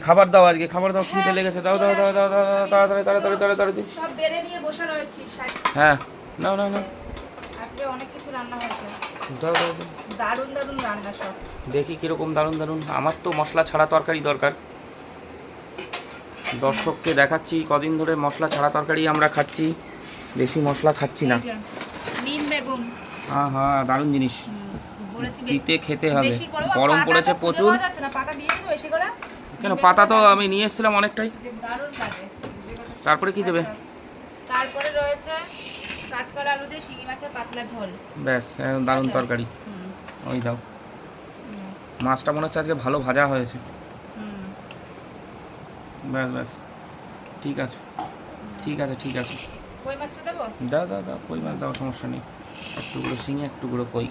খাবার দাও আজকে, খাবার দাও, খিদে লেগেছে, দাও দাও দাও দাও দাও তাড়াতাড়ি তাড়াতাড়ি তাড়াতাড়ি। সব বেড়ে নিয়ে বসে রয়েছি। হ্যাঁ নাও নাও নাও, আজকে অনেক কিছু রান্না হয়েছে, দাও দাও দাও। দারুণ দারুণ রান্না সব। দেখি কিরকম দারুণ দারুণ। আমার তো মশলা ছাড়া তরকারি দরকার, দর্শককে দেখাচ্ছি কদিন ধরে মশলা ছাড়া তরকারি আমরা খাচ্ছি, বেশি মশলা খাচ্ছি না। নিম বেগুন, হ্যাঁ হ্যাঁ দারুণ জিনিস, বলেছি দিতে খেতে হবে। বেশি করো, গরম পাতা পড়েছে তো খুঁজে প্রচুর। পাওয়া যাচ্ছে না, পাতা দিয়েছো বেশি করে। কেন, পাতা তো আমি নিয়ে এসেছিলাম অনেকটাই। দারুণ লাগে। তারপরে কি দেবে? তারপরে রয়েছে কাঁচকলা আলু দিয়ে শিঙি মাছের পাতলা ঝোল। ব্যাস দারুণ তরকারি। ওই দাও, মাছটা মনে হচ্ছে আজকে ভালো ভাজা হয়েছে। ব্যাস ব্যাস, ঠিক আছে ঠিক আছে ঠিক আছে। কই মাছটা দেবো? দাও দাও দাও, কই মাছ দাও, সমস্যা নেই। একটু গুঁড়ো শিঙে, একটু গুঁড়ো কই,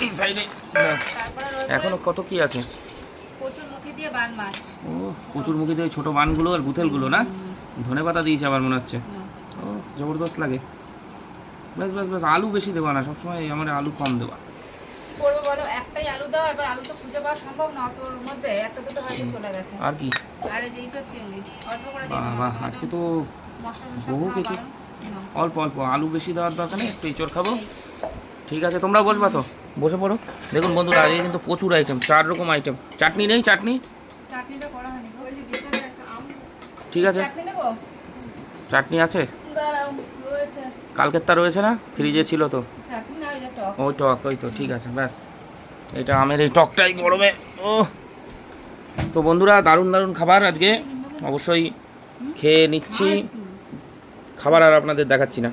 এই সাইডে। তারপরে রয়েছে এখনো কত কি আছে? কচুর মুখি দিয়ে বান মাছ। ও কচুর মুখে দিয়ে ছোটো বানগুলো আর গুথেলগুলো না, ধনে পাতা দিয়েছে আবার মনে হচ্ছে। ও জবরদস্ত লাগে। ব্যাস ব্যাস ব্যাস, আলু বেশি দেওয়া না, সবসময় আমার আলু কম দেওয়া। করবো বলো, একটাই আলু দাও, এবার আলু তো খুঁজে পাওয়া সম্ভব না, তোর মধ্যে একটা দুটো হয়তো চলে গেছে। আর কি? আর এই যে ইঁচড় চিংড়ি অল্প করে দিয়ে বাহ, আজকে তো বহু কিছু। অল্প অল্প, আলু বেশি দেওয়ার দরকার নেই, একটু ইঁচড় খাবো। ঠিক আছে, তোমরা বসবা তো, বসে পড়ো। দেখুন বন্ধুরা, আজকে কিন্তু প্রচুর আইটেম, 4 রকম আইটেম। চাটনি নেই? চাটনি চাটনিটা করা হয়নি। ঠিক আছে, চাটনি নেবো? চাটনি আছে, দাঁড়াও, রয়েছে কালকেরটা রয়েছে না, ফ্রিজে ছিল তো। চাটনি, না ওই যে টক। ওই টক, ওই তো, ঠিক আছে ব্যাস। এটা আমের এই টকটাই গরমে। ও তো বন্ধুরা, দারুণ দারুণ খাবার আজকে, অবশ্যই খেয়ে নিচ্ছি। খাবার আর আপনাদের দেখাচ্ছি না।